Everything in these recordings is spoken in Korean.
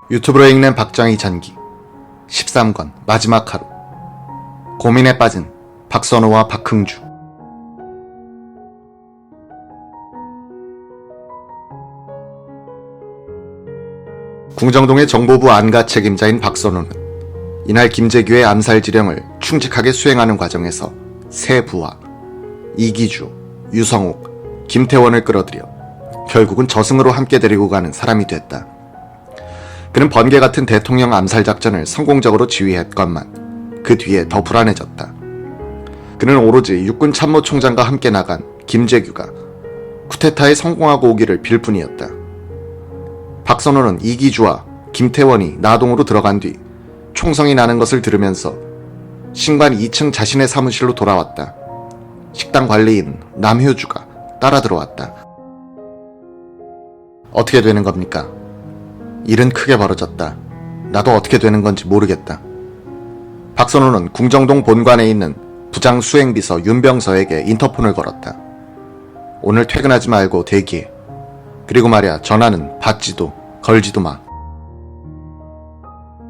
유튜브로 읽는 박정희 전기 13권 마지막 하루. 고민에 빠진 박선호와 박흥주. 궁정동의 정보부 안가 책임자인 박선호는 이날 김재규의 암살 지령을 충직하게 수행하는 과정에서 세 부하 이기주, 유성옥, 김태원을 끌어들여 결국은 저승으로 함께 데리고 가는 사람이 됐다. 그는 번개 같은 대통령 암살 작전을 성공적으로 지휘했건만 그 뒤에 더 불안해졌다. 그는 오로지 육군 참모총장과 함께 나간 김재규가 쿠데타에 성공하고 오기를 빌 뿐이었다. 박선호는 이기주와 김태원이 나동으로 들어간 뒤 총성이 나는 것을 들으면서 신관 2층 자신의 사무실로 돌아왔다. 식당 관리인 남효주가 따라 들어왔다. 어떻게 되는 겁니까? 일은 크게 벌어졌다. 나도 어떻게 되는 건지 모르겠다. 박선호는 궁정동 본관에 있는 부장 수행비서 윤병서에게 인터폰을 걸었다. 오늘 퇴근하지 말고 대기해. 그리고 말야, 전화는 받지도 걸지도 마.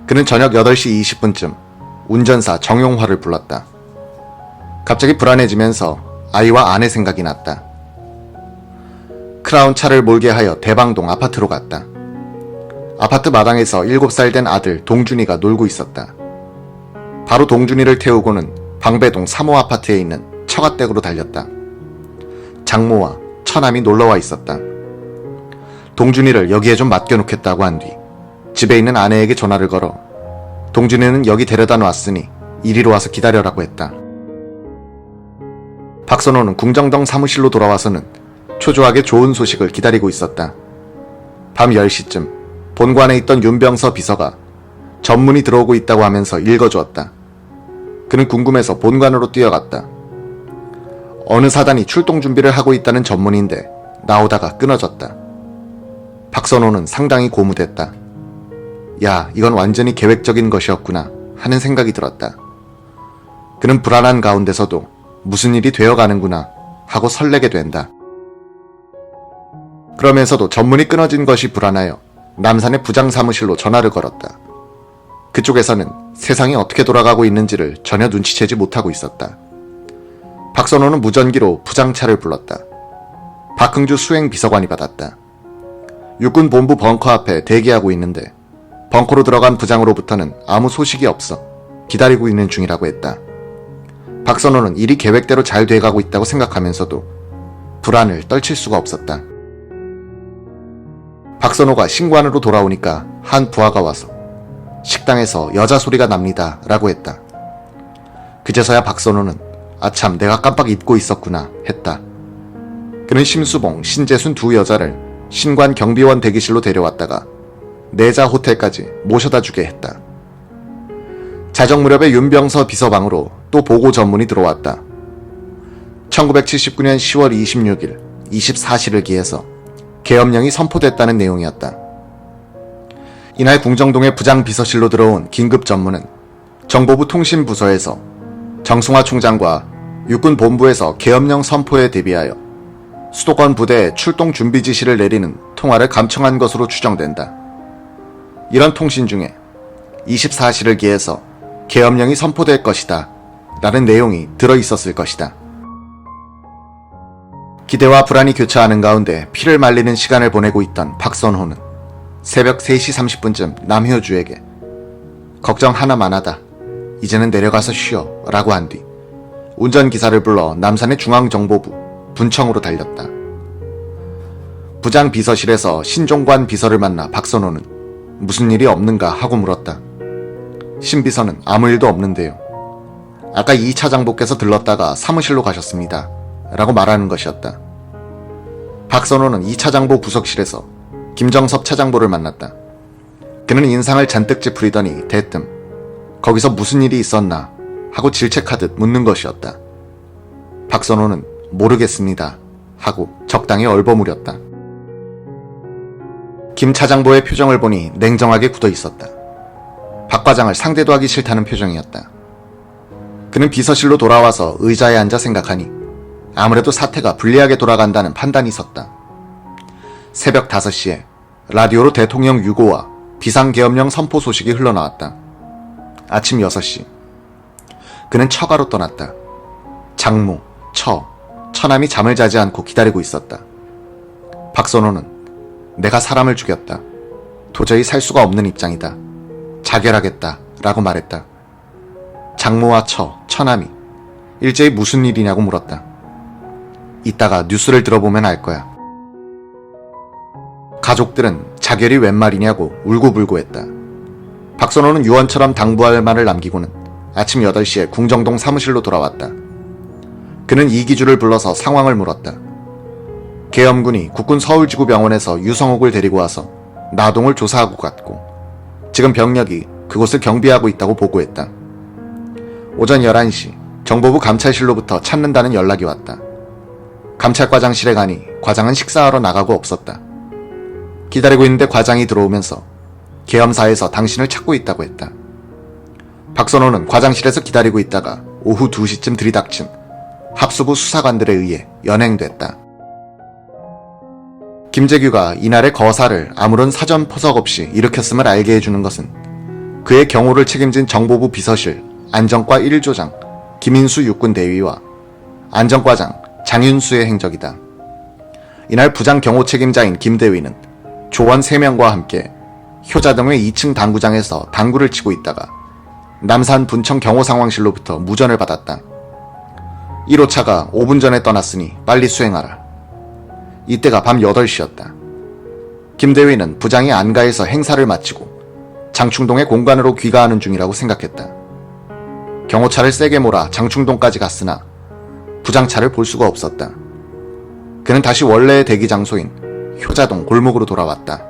그는 저녁 8시 20분쯤 운전사 정용화를 불렀다. 갑자기 불안해지면서 아이와 아내 생각이 났다. 크라운 차를 몰게 하여 대방동 아파트로 갔다. 아파트 마당에서 7살 된 아들 동준이가 놀고 있었다. 바로 동준이를 태우고는 방배동 3호 아파트에 있는 처가댁으로 달렸다. 장모와 처남이 놀러와 있었다. 동준이를 여기에 좀 맡겨놓겠다고 한 뒤 집에 있는 아내에게 전화를 걸어 동준이는 여기 데려다 놨으니 이리로 와서 기다려라고 했다. 박선호는 궁정동 사무실로 돌아와서는 초조하게 좋은 소식을 기다리고 있었다. 밤 10시쯤 본관에 있던 윤병서 비서가 전문이 들어오고 있다고 하면서 읽어주었다. 그는 궁금해서 본관으로 뛰어갔다. 어느 사단이 출동 준비를 하고 있다는 전문인데 나오다가 끊어졌다. 박선호는 상당히 고무됐다. 야, 이건 완전히 계획적인 것이었구나 하는 생각이 들었다. 그는 불안한 가운데서도 무슨 일이 되어가는구나 하고 설레게 된다. 그러면서도 전문이 끊어진 것이 불안하여 남산의 부장 사무실로 전화를 걸었다. 그쪽에서는 세상이 어떻게 돌아가고 있는지를 전혀 눈치채지 못하고 있었다. 박선호는 무전기로 부장차를 불렀다. 박흥주 수행비서관이 받았다. 육군 본부 벙커 앞에 대기하고 있는데 벙커로 들어간 부장으로부터는 아무 소식이 없어 기다리고 있는 중이라고 했다. 박선호는 일이 계획대로 잘 돼가고 있다고 생각하면서도 불안을 떨칠 수가 없었다. 박선호가 신관으로 돌아오니까 한 부하가 와서 식당에서 여자 소리가 납니다 라고 했다. 그제서야 박선호는 아참 내가 깜빡 잊고 있었구나 했다. 그는 심수봉, 신재순 두 여자를 신관 경비원 대기실로 데려왔다가 내자 호텔까지 모셔다 주게 했다. 자정 무렵에 윤병서 비서방으로 또 보고 전문이 들어왔다. 1979년 10월 26일 24시를 기해서 계엄령이 선포됐다는 내용이었다. 이날 궁정동의 부장비서실로 들어온 긴급 전문은 정보부 통신부서에서 정승화 총장과 육군본부에서 계엄령 선포에 대비하여 수도권 부대에 출동 준비 지시를 내리는 통화를 감청한 것으로 추정된다. 이런 통신 중에 24시를 기해서 계엄령이 선포될 것이다 라는 내용이 들어있었을 것이다. 기대와 불안이 교차하는 가운데 피를 말리는 시간을 보내고 있던 박선호는 새벽 3시 30분쯤 남효주에게 걱정 하나만 하다. 이제는 내려가서 쉬어 라고 한 뒤 운전기사를 불러 남산의 중앙정보부 분청으로 달렸다. 부장 비서실에서 신종관 비서를 만나 박선호는 무슨 일이 없는가 하고 물었다. 신 비서는 아무 일도 없는데요. 아까 이 차장보께서 들렀다가 사무실로 가셨습니다 라고 말하는 것이었다. 박선호는 2차 장보 부석실에서 김정섭 차장보를 만났다. 그는 인상을 잔뜩 찌푸리더니 대뜸 거기서 무슨 일이 있었나 하고 질책하듯 묻는 것이었다. 박선호는 모르겠습니다 하고 적당히 얼버무렸다. 김 차장보의 표정을 보니 냉정하게 굳어 있었다. 박 과장을 상대도 하기 싫다는 표정이었다. 그는 비서실로 돌아와서 의자에 앉아 생각하니 아무래도 사태가 불리하게 돌아간다는 판단이 섰다. 새벽 5시에 라디오로 대통령 유고와 비상계엄령 선포 소식이 흘러나왔다. 아침 6시. 그는 처가로 떠났다. 장모, 처남이 잠을 자지 않고 기다리고 있었다. 박선호는 내가 사람을 죽였다. 도저히 살 수가 없는 입장이다. 자결하겠다 라고 말했다. 장모와 처남이 일제히 무슨 일이냐고 물었다. 이따가 뉴스를 들어보면 알 거야. 가족들은 자결이 웬 말이냐고 울고불고 했다. 박선호는 유언처럼 당부할 말을 남기고는 아침 8시에 궁정동 사무실로 돌아왔다. 그는 이기주를 불러서 상황을 물었다. 계엄군이 국군 서울지구병원에서 유성옥을 데리고 와서 나동을 조사하고 갔고 지금 병력이 그곳을 경비하고 있다고 보고했다. 오전 11시 정보부 감찰실로부터 찾는다는 연락이 왔다. 감찰과장실에 가니 과장은 식사하러 나가고 없었다. 기다리고 있는데 과장이 들어오면서 계엄사에서 당신을 찾고 있다고 했다. 박선호는 과장실에서 기다리고 있다가 오후 2시쯤 들이닥친 합수부 수사관들에 의해 연행됐다. 김재규가 이날의 거사를 아무런 사전 포석 없이 일으켰음을 알게 해주는 것은 그의 경호를 책임진 정보부 비서실 안전과 1조장 김인수 육군대위와 안전과장 장윤수의 행적이다. 이날 부장 경호 책임자인 김대위는 조원 3명과 함께 효자동의 2층 당구장에서 당구를 치고 있다가 남산 분청 경호상황실로부터 무전을 받았다. 1호차가 5분 전에 떠났으니 빨리 수행하라. 이때가 밤 8시였다. 김대위는 부장이 안가에서 행사를 마치고 장충동의 공간으로 귀가하는 중이라고 생각했다. 경호차를 세게 몰아 장충동까지 갔으나 부장차를 볼 수가 없었다. 그는 다시 원래의 대기 장소인 효자동 골목으로 돌아왔다.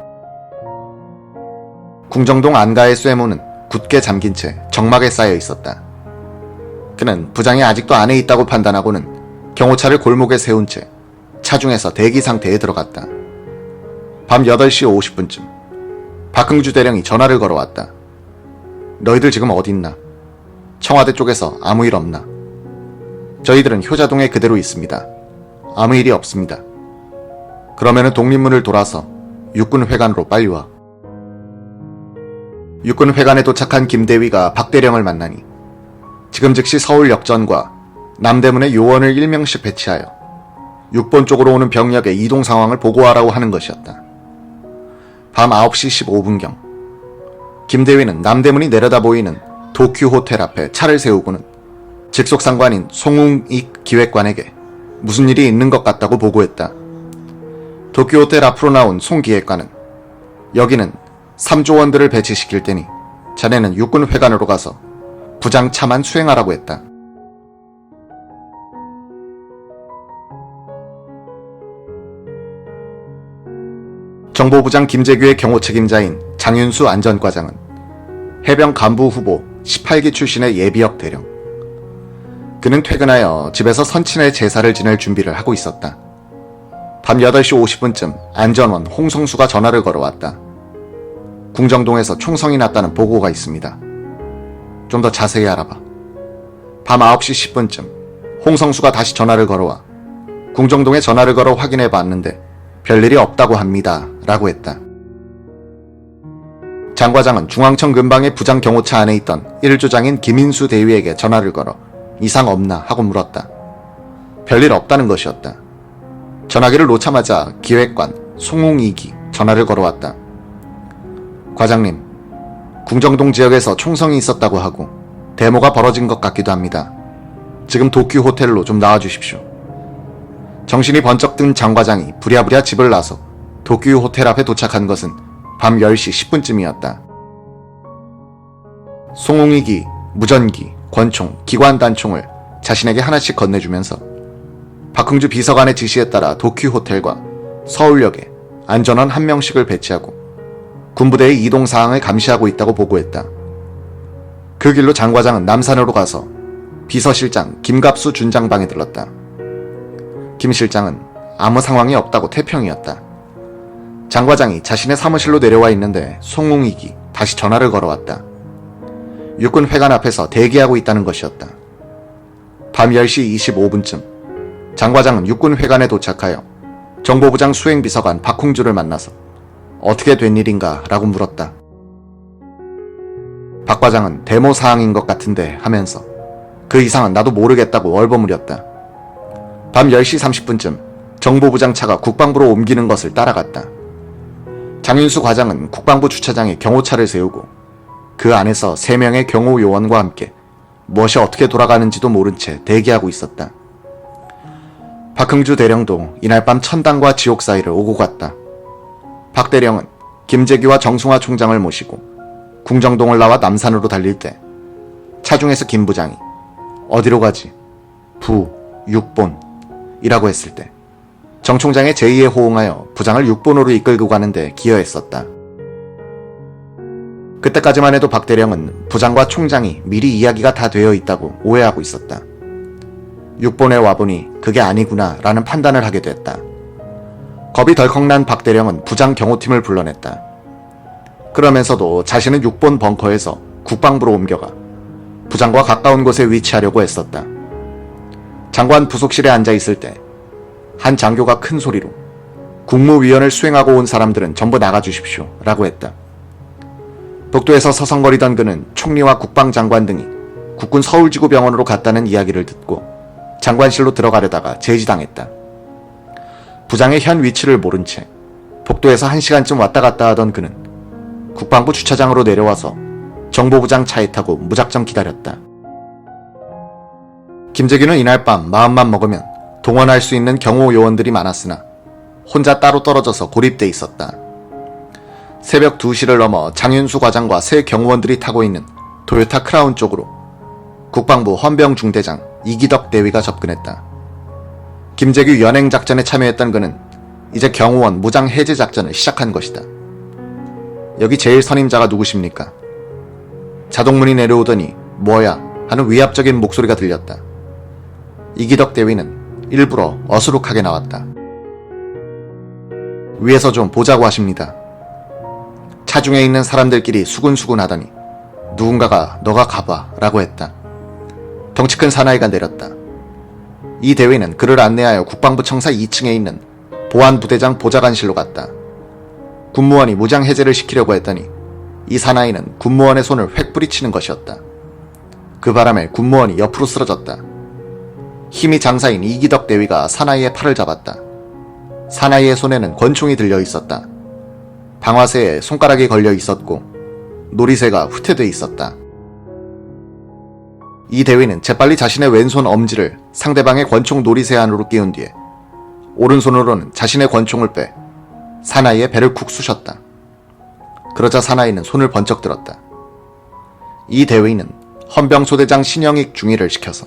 궁정동 안가의 쇠문은 굳게 잠긴 채 정막에 쌓여 있었다. 그는 부장이 아직도 안에 있다고 판단하고는 경호차를 골목에 세운 채 차중에서 대기 상태에 들어갔다. 밤 8시 50분쯤 박흥주 대령이 전화를 걸어왔다. 너희들 지금 어딨나? 청와대 쪽에서 아무 일 없나? 저희들은 효자동에 그대로 있습니다. 아무 일이 없습니다. 그러면은 독립문을 돌아서 육군회관으로 빨리 와. 육군회관에 도착한 김대위가 박 대령을 만나니 지금 즉시 서울 역전과 남대문에 요원을 1명씩 배치하여 6번 쪽으로 오는 병력의 이동 상황을 보고하라고 하는 것이었다. 밤 9시 15분경 김대위는 남대문이 내려다 보이는 도큐 호텔 앞에 차를 세우고는 직속상관인 송웅익 기획관에게 무슨 일이 있는 것 같다고 보고했다. 도쿄 호텔 앞으로 나온 송 기획관은 여기는 3조원들을 배치시킬 테니 자네는 육군회관으로 가서 부장 차만 수행하라고 했다. 정보부장 김재규의 경호 책임자인 장윤수 안전과장은 해병 간부 후보 18기 출신의 예비역 대령. 그는 퇴근하여 집에서 선친의 제사를 지낼 준비를 하고 있었다. 밤 8시 50분쯤 안전원 홍성수가 전화를 걸어왔다. 궁정동에서 총성이 났다는 보고가 있습니다. 좀 더 자세히 알아봐. 밤 9시 10분쯤 홍성수가 다시 전화를 걸어와 궁정동에 전화를 걸어 확인해 봤는데 별일이 없다고 합니다. 라고 했다. 장 과장은 중앙청 근방의 부장 경호차 안에 있던 1조장인 김인수 대위에게 전화를 걸어 이상 없나 하고 물었다. 별일 없다는 것이었다. 전화기를 놓자마자 기획관 송웅익이 전화를 걸어왔다. 과장님, 궁정동 지역에서 총성이 있었다고 하고 데모가 벌어진 것 같기도 합니다. 지금 도쿄 호텔로 좀 나와주십시오. 정신이 번쩍 든 장 과장이 부랴부랴 집을 나서 도쿄 호텔 앞에 도착한 것은 밤 10시 10분쯤이었다. 송웅익이 무전기, 권총, 기관단총을 자신에게 하나씩 건네주면서 박흥주 비서관의 지시에 따라 도쿄 호텔과 서울역에 안전원 1명씩을 배치하고 군부대의 이동 사항을 감시하고 있다고 보고했다. 그 길로 장 과장은 남산으로 가서 비서실장 김갑수 준장방에 들렀다. 김 실장은 아무 상황이 없다고 태평이었다. 장 과장이 자신의 사무실로 내려와 있는데 송웅익이 다시 전화를 걸어왔다. 육군회관 앞에서 대기하고 있다는 것이었다. 밤 10시 25분쯤 장 과장은 육군회관에 도착하여 정보부장 수행비서관 박홍주를 만나서 어떻게 된 일인가 라고 물었다. 박 과장은 데모 사항인 것 같은데 하면서 그 이상은 나도 모르겠다고 얼버무렸다. 밤 10시 30분쯤 정보부장 차가 국방부로 옮기는 것을 따라갔다. 장윤수 과장은 국방부 주차장에 경호차를 세우고 그 안에서 3명의 경호 요원과 함께 무엇이 어떻게 돌아가는지도 모른 채 대기하고 있었다. 박흥주 대령도 이날 밤 천당과 지옥 사이를 오고 갔다. 박 대령은 김재규와 정승화 총장을 모시고 궁정동을 나와 남산으로 달릴 때 차중에서 김 부장이 어디로 가지? 부, 육본이라고 했을 때 정 총장의 제의에 호응하여 부장을 육본으로 이끌고 가는데 기여했었다. 그때까지만 해도 박 대령은 부장과 총장이 미리 이야기가 다 되어 있다고 오해하고 있었다. 육본에 와보니 그게 아니구나 라는 판단을 하게 됐다. 겁이 덜컥 난 박 대령은 부장 경호팀을 불러냈다. 그러면서도 자신은 육본 벙커에서 국방부로 옮겨가 부장과 가까운 곳에 위치하려고 했었다. 장관 부속실에 앉아있을 때 한 장교가 큰 소리로 국무위원을 수행하고 온 사람들은 전부 나가주십시오 라고 했다. 복도에서 서성거리던 그는 총리와 국방장관 등이 국군 서울지구병원으로 갔다는 이야기를 듣고 장관실로 들어가려다가 제지당했다. 부장의 현 위치를 모른 채 복도에서 1시간쯤 왔다 갔다 하던 그는 국방부 주차장으로 내려와서 정보부장 차에 타고 무작정 기다렸다. 김재규는 이날 밤 마음만 먹으면 동원할 수 있는 경호 요원들이 많았으나 혼자 따로 떨어져서 고립돼 있었다. 새벽 2시를 넘어 장윤수 과장과 새 경호원들이 타고 있는 도요타 크라운 쪽으로 국방부 헌병중대장 이기덕 대위가 접근했다. 김재규 연행작전에 참여했던 그는 이제 경호원 무장 해제 작전을 시작한 것이다. 여기 제일 선임자가 누구십니까? 자동문이 내려오더니 뭐야 하는 위압적인 목소리가 들렸다. 이기덕 대위는 일부러 어수룩하게 나왔다. 위에서 좀 보자고 하십니다. 차중에 있는 사람들끼리 수군수군 하더니 누군가가 너가 가봐 라고 했다. 덩치 큰 사나이가 내렸다. 이 대위는 그를 안내하여 국방부 청사 2층에 있는 보안부대장 보좌관실로 갔다. 군무원이 무장해제를 시키려고 했더니 이 사나이는 군무원의 손을 획 뿌리치는 것이었다. 그 바람에 군무원이 옆으로 쓰러졌다. 힘이 장사인 이기덕 대위가 사나이의 팔을 잡았다. 사나이의 손에는 권총이 들려 있었다. 방화쇠에 손가락이 걸려 있었고 놀이새가 후퇴돼 있었다. 이 대위는 재빨리 자신의 왼손 엄지를 상대방의 권총 놀이새 안으로 끼운 뒤에 오른손으로는 자신의 권총을 빼 사나이의 배를 쿡 쑤셨다. 그러자 사나이는 손을 번쩍 들었다. 이 대위는 헌병소대장 신영익 중위를 시켜서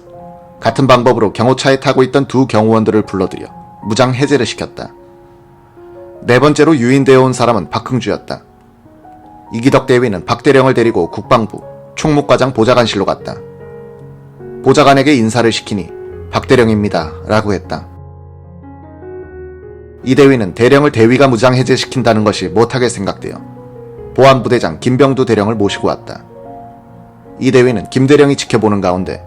같은 방법으로 경호차에 타고 있던 두 경호원들을 불러들여 무장 해제를 시켰다. 네 번째로 유인되어 온 사람은 박흥주였다. 이기덕 대위는 박 대령을 데리고 국방부 총무과장 보좌관실로 갔다. 보좌관에게 인사를 시키니 박 대령입니다 라고 했다. 이 대위는 대령을 대위가 무장 해제시킨다는 것이 못하게 생각되어 보안부대장 김병두 대령을 모시고 왔다. 이 대위는 김 대령이 지켜보는 가운데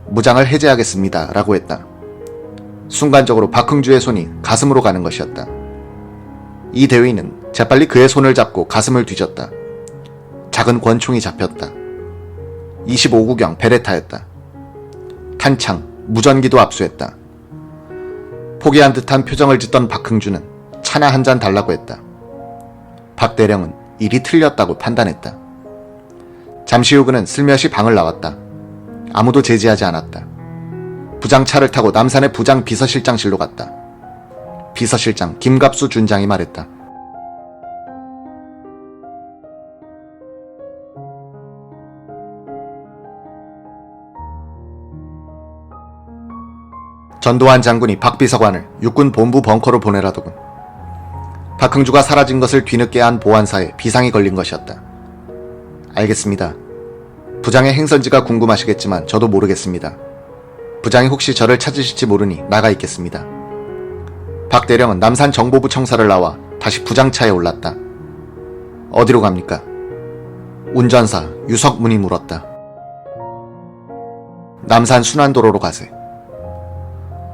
무장을 해제하겠습니다 라고 했다. 순간적으로 박흥주의 손이 가슴으로 가는 것이었다. 이 대위는 재빨리 그의 손을 잡고 가슴을 뒤졌다. 작은 권총이 잡혔다. 25구경 베레타였다. 탄창, 무전기도 압수했다. 포기한 듯한 표정을 짓던 박흥주는 차나 한 잔 달라고 했다. 박 대령은 일이 틀렸다고 판단했다. 잠시 후 그는 슬며시 방을 나왔다. 아무도 제지하지 않았다. 부장차를 타고 남산의 부장 비서실장실로 갔다. 비서실장 김갑수 준장이 말했다. 전두환 장군이 박 비서관을 육군 본부 벙커로 보내라더군. 박흥주가 사라진 것을 뒤늦게 한 보안사에 비상이 걸린 것이었다. 알겠습니다. 부장의 행선지가 궁금하시겠지만 저도 모르겠습니다. 부장이 혹시 저를 찾으실지 모르니 나가 있겠습니다. 박 대령은 남산 정보부 청사를 나와 다시 부장차에 올랐다. 어디로 갑니까? 운전사 유석문이 물었다. 남산 순환도로로 가세.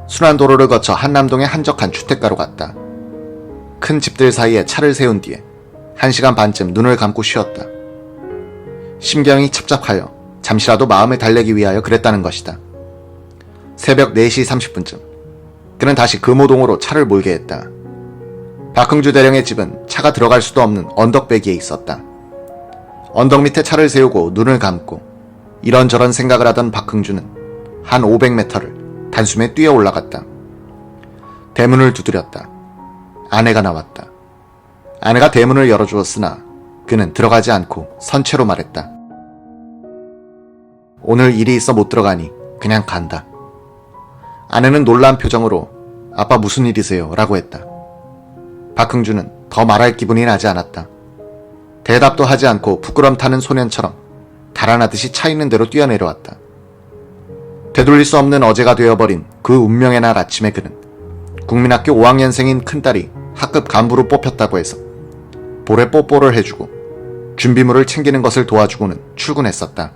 순환도로를 거쳐 한남동의 한적한 주택가로 갔다. 큰 집들 사이에 차를 세운 뒤에 1시간 반쯤 눈을 감고 쉬었다. 심경이 찹찹하여 잠시라도 마음을 달래기 위하여 그랬다는 것이다. 새벽 4시 30분쯤 그는 다시 금호동으로 차를 몰게 했다. 박흥주 대령의 집은 차가 들어갈 수도 없는 언덕배기에 있었다. 언덕 밑에 차를 세우고 눈을 감고 이런저런 생각을 하던 박흥주는 한 500m를 단숨에 뛰어 올라갔다. 대문을 두드렸다. 아내가 나왔다. 아내가 대문을 열어주었으나 그는 들어가지 않고 선체로 말했다. 오늘 일이 있어 못 들어가니 그냥 간다. 아내는 놀란 표정으로 아빠 무슨 일이세요? 라고 했다. 박흥주는 더 말할 기분이 나지 않았다. 대답도 하지 않고 부끄럼 타는 소년처럼 달아나듯이 차 있는 대로 뛰어내려왔다. 되돌릴 수 없는 어제가 되어버린 그 운명의 날 아침에 그는 국민학교 5학년생인 큰딸이 학급 간부로 뽑혔다고 해서 볼에 뽀뽀를 해주고 준비물을 챙기는 것을 도와주고는 출근했었다.